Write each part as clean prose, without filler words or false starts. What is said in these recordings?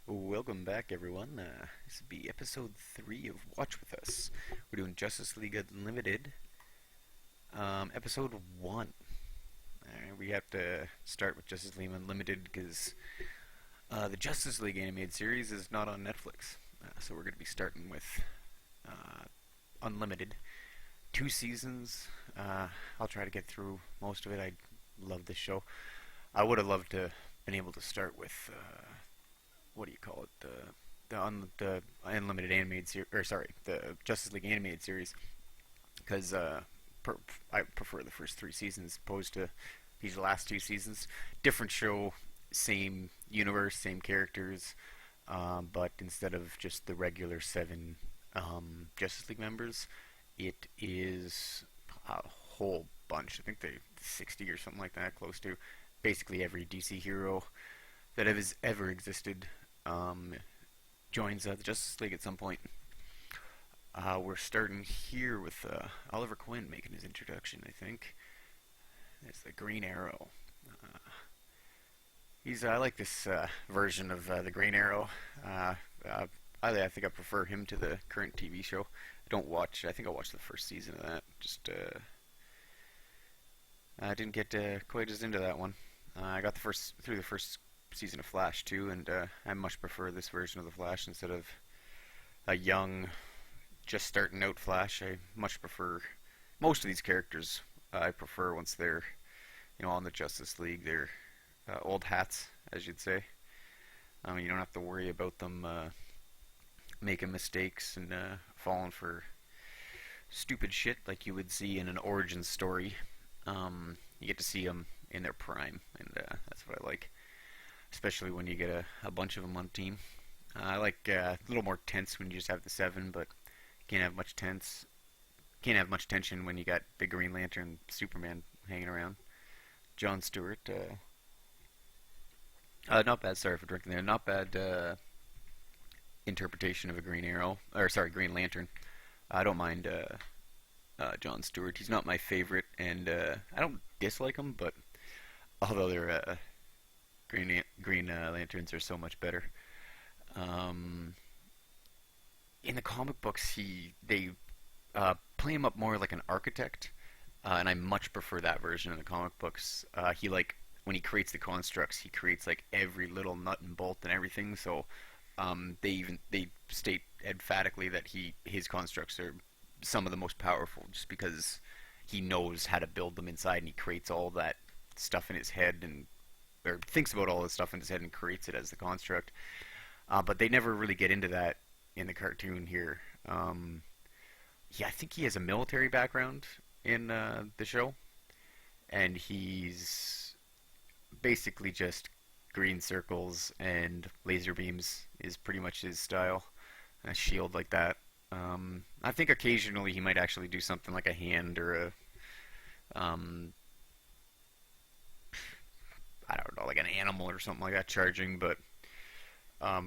Welcome back, everyone. This will be episode 3 of Watch With Us. We're doing Justice League Unlimited, episode 1. We have to start with Justice League Unlimited because the Justice League animated series is not on Netflix. So we're going to be starting with Unlimited. 2 seasons. I'll try to get through most of it. I love this show. I would have loved to been able to start with what do you call it? The Unlimited animated series, or sorry, the Justice League animated series, because I prefer the first 3 seasons opposed to these last 2 seasons. Different show, same universe, same characters, but instead of just the regular 7 Justice League members, it is a whole bunch. I think they 60 or something like that, close to basically every DC hero that has ever existed um, joins the Justice League at some point. We're starting here with Oliver Queen making his introduction, I think. There's the Green Arrow. Uh, I like this version of the Green Arrow. I think I prefer him to the current TV show. I don't watch. I think I watched the first season of that. Just I didn't get quite as into that one. I got through the first season of Flash too, and I much prefer this version of the Flash instead of a young, just starting out Flash. I much prefer most of these characters. I prefer once they're on the Justice League. They're old hats, as you'd say. You don't have to worry about them making mistakes and falling for stupid shit like you would see in an origin story. You get to see them in their prime, and that's what I like. Especially when you get a bunch of them on a team. I like a little more tense when you just have the 7, but can't have much tension when you got the Green Lantern, Superman hanging around. John Stewart, not bad. Sorry for drinking there. Not bad interpretation of a Green Arrow, or sorry, Green Lantern. I don't mind John Stewart. He's not my favorite, and I don't dislike him, but although they're Green Lanterns are so much better. Um, in the comic books, they play him up more like an architect, and I much prefer that version in the comic books. He like when he creates the constructs, he creates like every little nut and bolt and everything. So they state emphatically that his constructs are some of the most powerful, just because he knows how to build them inside, and he creates all that stuff in his head and or thinks about all this stuff in his head and creates it as the construct. But they never really get into that in the cartoon here. Yeah, I think he has a military background in the show, and he's basically just green circles and laser beams is pretty much his style. A shield like that. I think occasionally he might actually do something like a hand or a I don't know, like an animal or something like that charging, but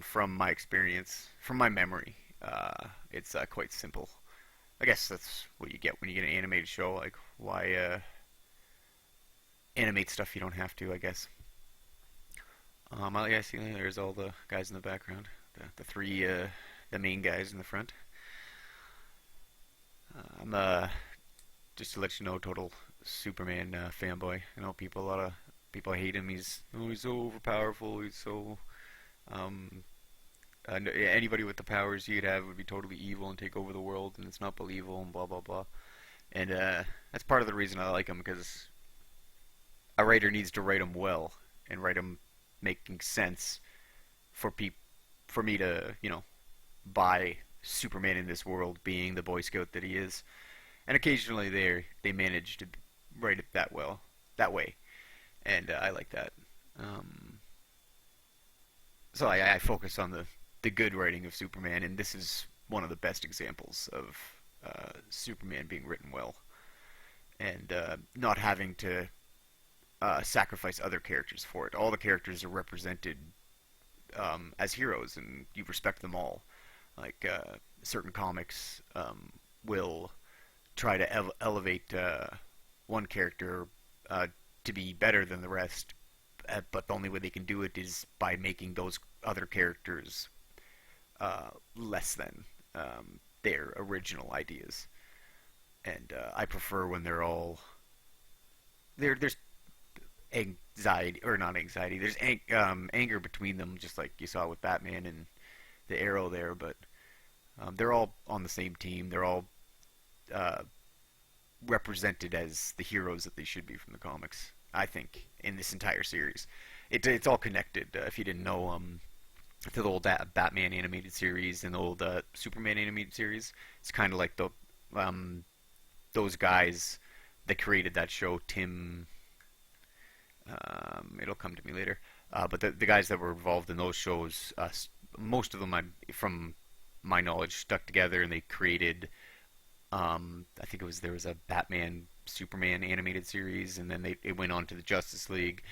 from my experience, from my memory, it's quite simple. I guess that's what you get when you get an animated show. Like, why animate stuff you don't have to, I guess. Yeah, see, there's all the guys in the background. The three, the main guys in the front. I'm just to let you know, total Superman fanboy. I know a lot of people hate him. He's so overpowerful. He's so um, anybody with the powers he'd have would be totally evil and take over the world, and it's not believable and blah blah blah. And that's part of the reason I like him, because a writer needs to write him well and write him making sense for for me to buy Superman in this world being the Boy Scout that he is. And occasionally they manage to write it that way, and I like that. Um, so I focus on the good writing of Superman, and this is one of the best examples of Superman being written well, and not having to sacrifice other characters for it. All the characters are represented as heroes, and you respect them all. Like certain comics will try to elevate one character to be better than the rest, but the only way they can do it is by making those other characters less than their original ideas. And I prefer when they're all there's anxiety or not anxiety. There's anger between them, just like you saw with Batman and the Arrow there. But they're all on the same team. They're all uh, represented as the heroes that they should be from the comics. I think in this entire series, it's all connected. If you didn't know, to the old Batman animated series and the old Superman animated series, it's kind of like the um, those guys that created that show. It'll come to me later. But the guys that were involved in those shows, most of them, from my knowledge, stuck together and they created. I think there was a Batman Superman animated series, and then it went on to the Justice League,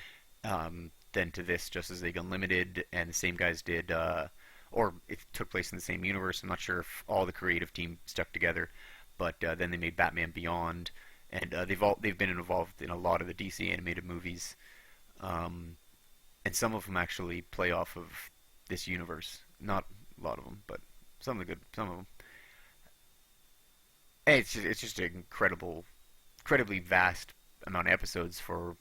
then to this Justice League Unlimited, and the same guys did, or it took place in the same universe. I'm not sure if all the creative team stuck together, but then they made Batman Beyond, and they've been involved in a lot of the DC animated movies, um, and some of them actually play off of this universe. Not a lot of them, but some of them. And it's just an incredibly vast amount of episodes for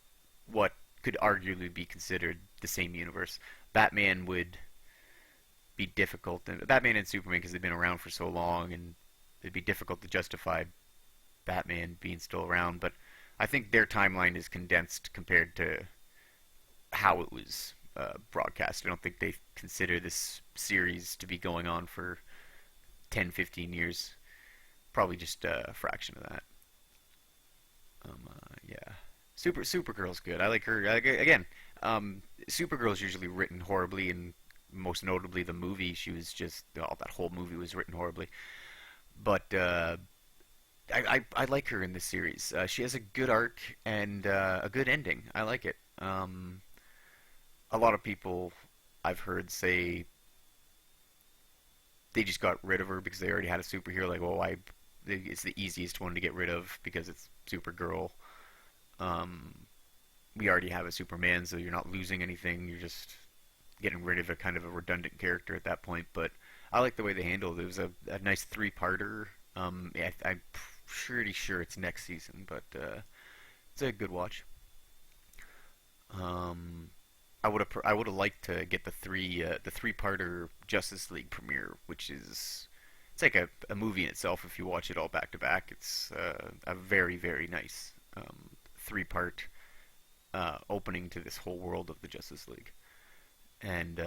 what could arguably be considered the same universe. Batman would be difficult, and Batman and Superman because they've been around for so long, and it'd be difficult to justify Batman being still around. But I think their timeline is condensed compared to how it was broadcast. I don't think they consider this series to be going on for 10, 15 years. Probably just a fraction of that. Yeah. Supergirl's good. I like her. Again, Supergirl's usually written horribly, and most notably the movie. She was just that whole movie was written horribly. But I like her in this series. She has a good arc and a good ending. I like it. A lot of people I've heard say they just got rid of her because they already had a superhero. Like, oh, it's the easiest one to get rid of because it's Supergirl. Um, we already have a Superman, so you're not losing anything. You're just getting rid of a kind of a redundant character at that point. But I like the way they handled it. It was a nice three-parter. Yeah, I'm pretty sure it's next season, but it's a good watch. Um, I would have liked to get the three-parter Justice League premiere, which is it's like a movie in itself if you watch it all back to back. It's a very nice three-part opening to this whole world of the Justice League, and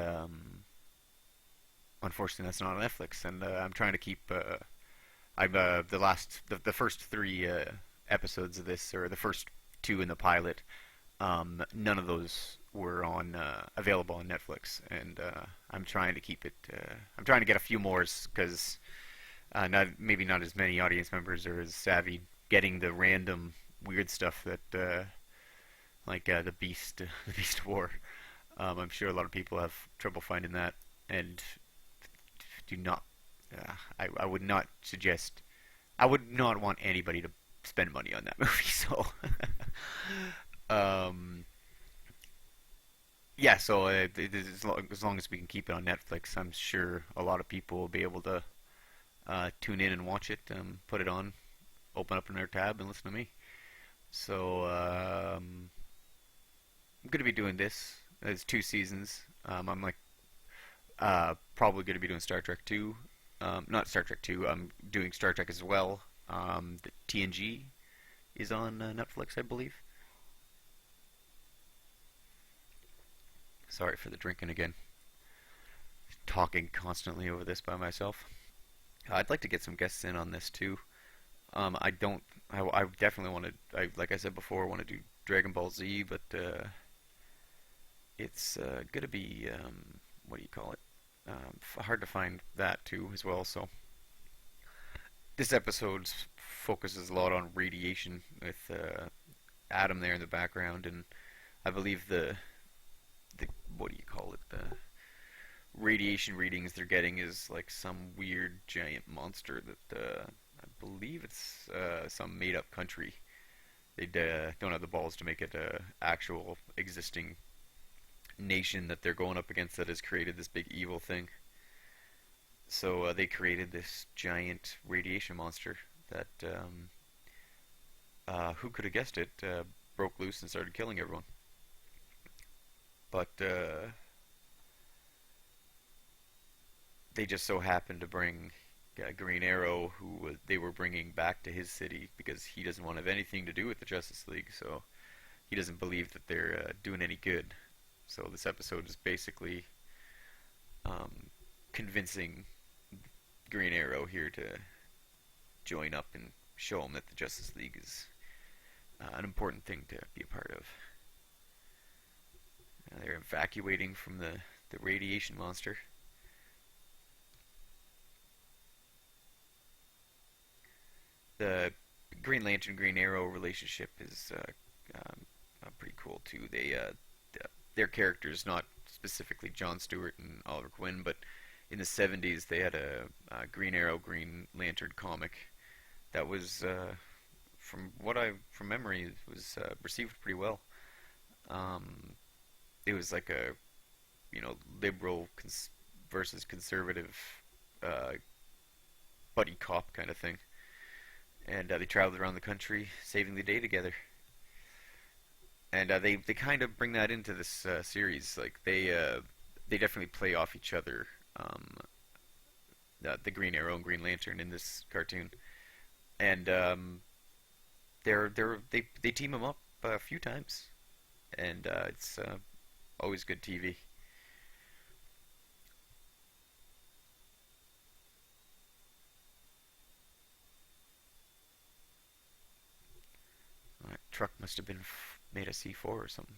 unfortunately that's not on Netflix. And I'm trying to keep I'm the first three episodes of this, or the first two in the pilot. None of those were on available on Netflix, and I'm trying to keep it. I'm trying to get a few more because maybe not as many audience members are as savvy getting the random weird stuff that like the Beast, the Beast War. I'm sure a lot of people have trouble finding that, and do not. I would not suggest. I would not want anybody to spend money on that movie. So, um, yeah. So as long as we can keep it on Netflix, I'm sure a lot of people will be able to tune in and watch it. Put it on, open up another tab, and listen to me. So I'm going to be doing this. It's 2 seasons. I'm like probably going to be doing Star Trek 2. Not Star Trek 2. I'm doing Star Trek as well. The TNG is on Netflix, I believe. Sorry for the drinking again. Talking constantly over this by myself. I'd like to get some guests in on this too. I don't. I definitely want to. Like I said before, want to do Dragon Ball Z, but it's gonna be what do you call it? Hard to find that too as well. So this episode focuses a lot on radiation with Adam there in the background, and I believe the what do you call it? The radiation readings they're getting is like some weird giant monster that I believe it's some made up country. They don't have the balls to make it a actual existing nation that they're going up against that has created this big evil thing. So they created this giant radiation monster that who could have guessed it broke loose and started killing everyone. But they just so happened to bring Green Arrow, who they were bringing back to his city because he doesn't want to have anything to do with the Justice League. So he doesn't believe that they're doing any good. So this episode is basically um, convincing Green Arrow here to join up and show him that the Justice League is an important thing to be a part of. They're evacuating from the radiation monster. The Green Lantern Green Arrow relationship is pretty cool too. Their characters, not specifically John Stewart and Oliver Queen, but in the 70s they had a Green Arrow Green Lantern comic that was from memory was received pretty well. Um, it was like a liberal versus conservative uh, buddy cop kind of thing, and they traveled around the country saving the day together. And they kind of bring that into this series. Like they definitely play off each other. Um, the Green Arrow and Green Lantern in this cartoon, and they team them up a few times, and it's always good TV. That truck must have been made of C4 or something.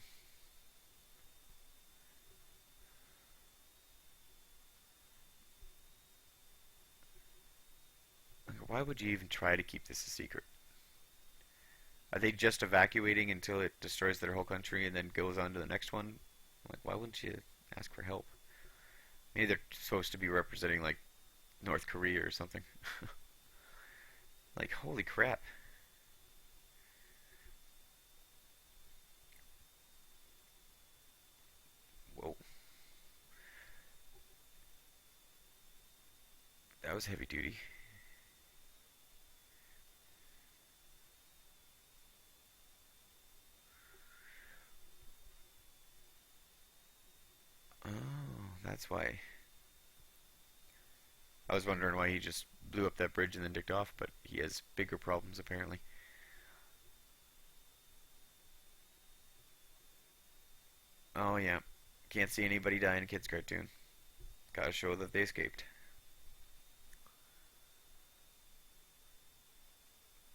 Like, why would you even try to keep this a secret? Are they just evacuating until it destroys their whole country and then goes on to the next one? Like, why wouldn't you ask for help? Maybe they're supposed to be representing like North Korea or something. Like, holy crap! Whoa, that was heavy duty. Oh, that's why. I was wondering why he just blew up that bridge and then dicked off, but he has bigger problems apparently. Oh yeah, can't see anybody die in a kids' cartoon. Gotta show that they escaped.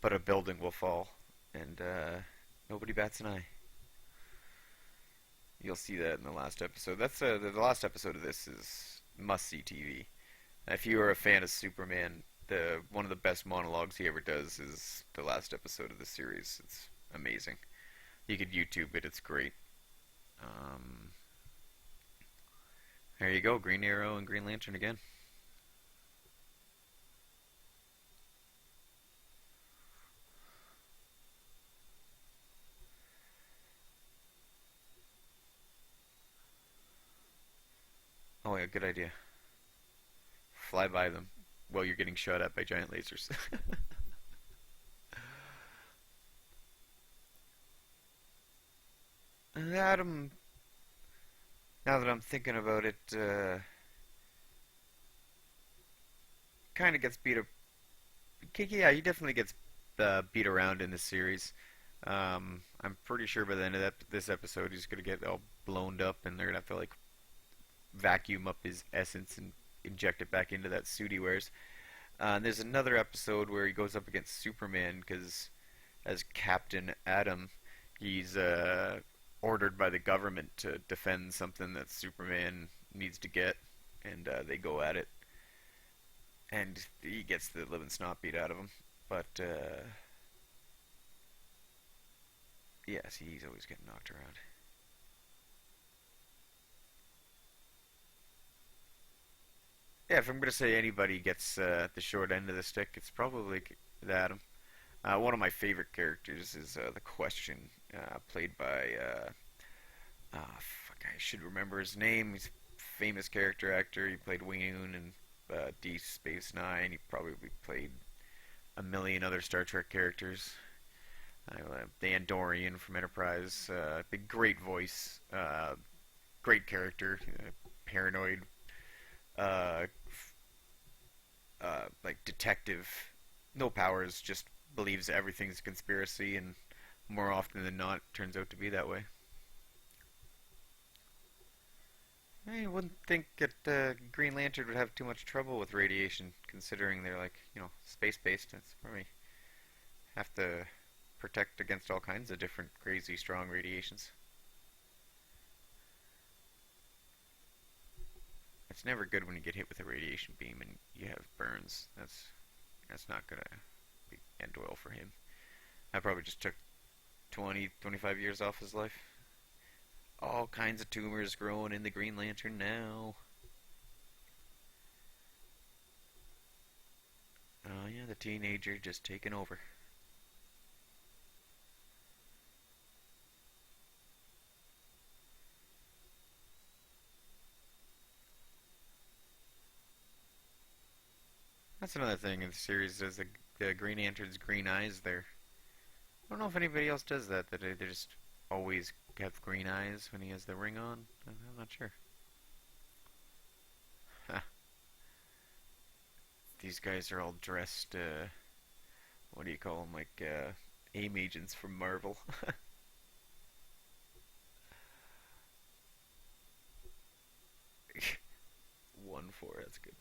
But a building will fall, and nobody bats an eye. You'll see that in the last episode. That's the last episode of this is must see TV. If you are a fan of Superman, the one of the best monologues he ever does is the last episode of the series. It's amazing. You could YouTube it. It's great. Um, there you go, Green Arrow and Green Lantern again. Oh yeah, good idea. Fly by them while you're getting shot at by giant lasers. Adam, now that I'm thinking about it, kind of gets beat up. Yeah, he definitely gets beat around in this series. I'm pretty sure by the end of this episode, he's gonna get all blown up, and they're gonna have to like vacuum up his essence and inject it back into that suit he wears. And there's another episode where he goes up against Superman because, as Captain Atom, he's ordered by the government to defend something that Superman needs to get, and they go at it, and he gets the living snot beat out of him. But yes, he's always getting knocked around. Yeah, if I'm gonna say anybody gets the short end of the stick, it's probably Adam. One of my favorite characters is the Question, played by Fuck, I should remember his name. He's a famous character actor. He played Wing in Deep Space Nine. He probably played a million other Star Trek characters. The Andorian from Enterprise. The great voice. Great character. Paranoid. Uh, like detective. No powers. Just believes everything's a conspiracy, and more often than not, turns out to be that way. I wouldn't think that Green Lantern would have too much trouble with radiation, considering they're like, space based. It's probably have to protect against all kinds of different crazy strong radiations. It's never good when you get hit with a radiation beam and you have burns. That's not gonna end well for him. I probably just took 20, 25 years off his life. All kinds of tumors growing in the Green Lantern now. Oh yeah, the teenager just taking over. That's another thing in the series. There's the Green Lantern's green eyes there. I don't know if anybody else does that. That they just always have green eyes when he has the ring on. I'm not sure. These guys are all dressed. What do you call them? Like AIM agents from Marvel. 1-4. That's good.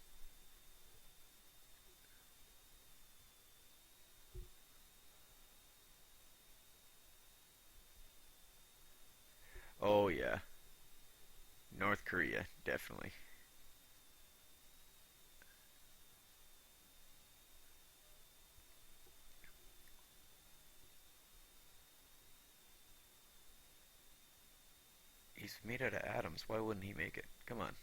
Oh yeah, North Korea definitely. He's made out of atoms. Why wouldn't he make it? Come on.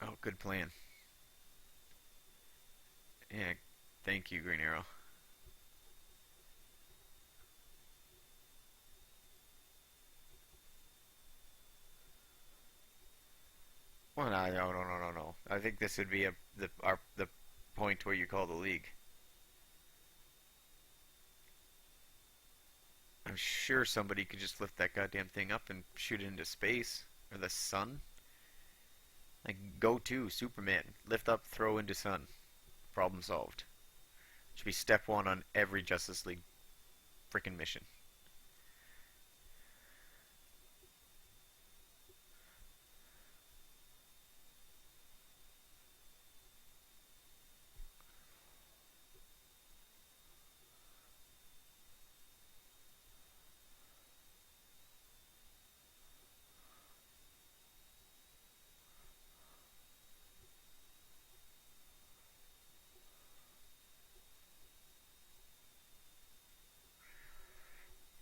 Oh, good plan. Yeah, thank you, Green Arrow. Well, no, no, no, no, no, no. I think this would be the point where you call the league. I'm sure somebody could just lift that goddamn thing up and shoot it into space or the sun. Like go to Superman, lift up, throw into sun. Problem solved. Should be step one on every Justice League freaking mission.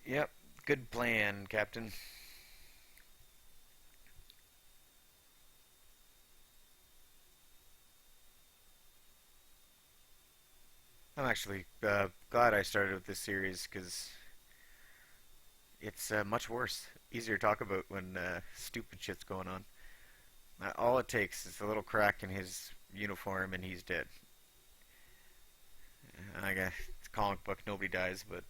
Yep, good plan, Captain. I'm actually glad I started with this series because it's much worse. Easier to talk about when stupid shit's going on. All it takes is a little crack in his uniform and he's dead. I guess it's a comic book, nobody dies, but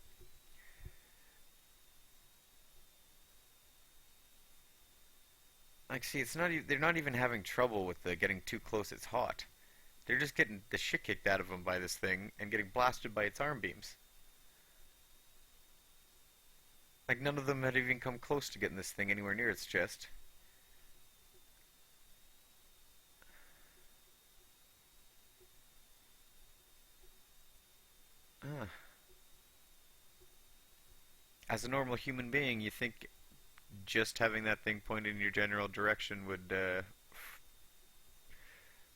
like, see, it's not. They're not even having trouble with the getting too close. It's hot. They're just getting the shit kicked out of them by this thing and getting blasted by its arm beams. Like none of them had even come close to getting this thing anywhere near its chest. Uh, as a normal human being, you think just having that thing pointed in your general direction would,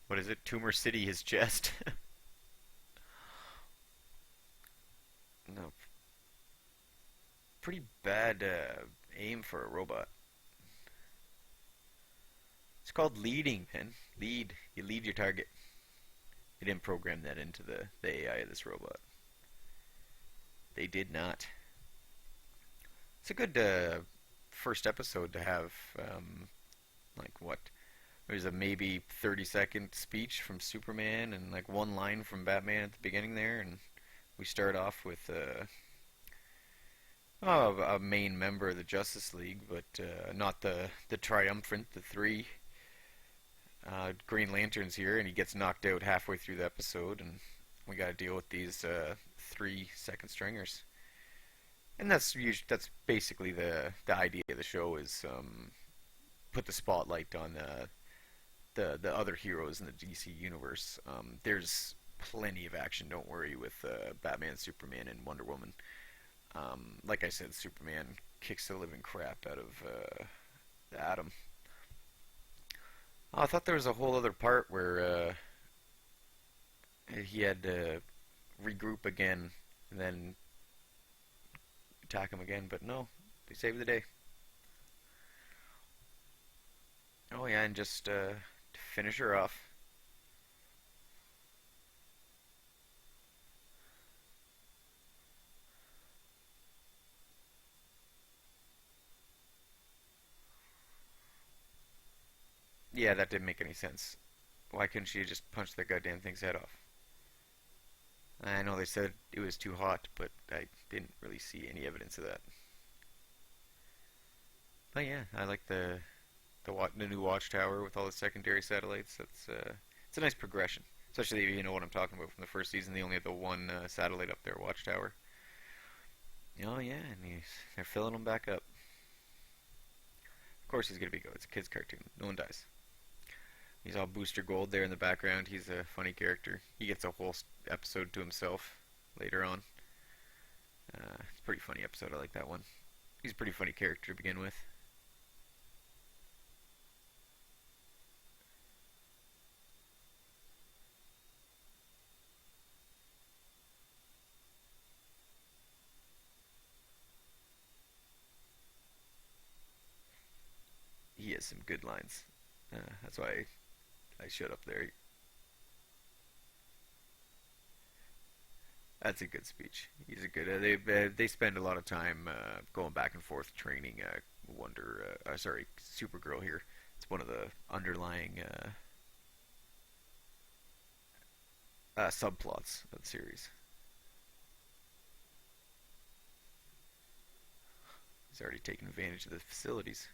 what is it, tumor city his chest? No, pretty bad aim for a robot. It's called leading, man. Lead. You lead your target. They didn't program that into the AI of this robot. They did not. It's a good first episode to have. Like what? There's a maybe 30-second speech from Superman and like one line from Batman at the beginning there, and we start off with a main member of the Justice League, but not the triumphant, the three Green Lanterns here, and he gets knocked out halfway through the episode, and we got to deal with these three second stringers. And that's basically the idea of the show is put the spotlight on the other heroes in the DC universe. There's plenty of action. Don't worry with Batman, Superman, and Wonder Woman. Like I said, Superman kicks the living crap out of the Atom. Oh, I thought there was a whole other part where he had to regroup again and then attack him again, but no, they saved the day. Oh yeah, and just to finish her off. Yeah, that didn't make any sense. Why couldn't she just punch the goddamn thing's head off? I know they said it was too hot, but I didn't really see any evidence of that. But yeah, I like the new watchtower with all the secondary satellites. That's it's a nice progression, especially if you know what I'm talking about from the first season. They only had the one satellite up there, watchtower. Oh yeah, and they're filling them back up. Of course he's gonna be good. It's a kids' cartoon. No one dies. He's all Booster Gold there in the background. He's a funny character. He gets a whole episode to himself later on. It's a pretty funny episode. I like that one. He's a pretty funny character to begin with. He has some good lines. That's why I shut up there. That's a good speech. He's a good. They spend a lot of time going back and forth training Supergirl here. It's one of the underlying subplots of the series. He's already taken advantage of the facilities.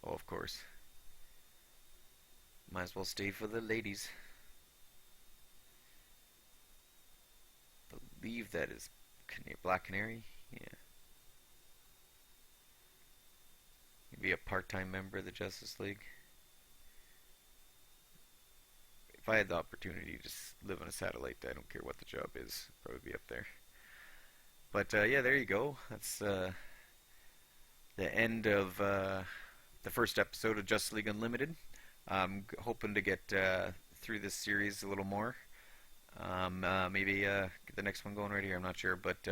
Oh, of course. Might as well stay for the ladies. Believe that is Black Canary. Yeah, he'd be a part-time member of the Justice League. If I had the opportunity to just live on a satellite, I don't care what the job is, I'd probably be up there. But yeah, there you go. That's the end of the first episode of Justice League Unlimited. I'm hoping to get through this series a little more. Maybe get the next one going right here. I'm not sure, but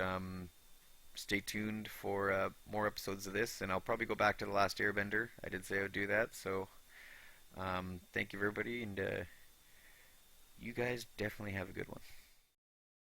stay tuned for more episodes of this, and I'll probably go back to the Last Airbender. I did say I would do that, so thank you everybody, and you guys definitely have a good one.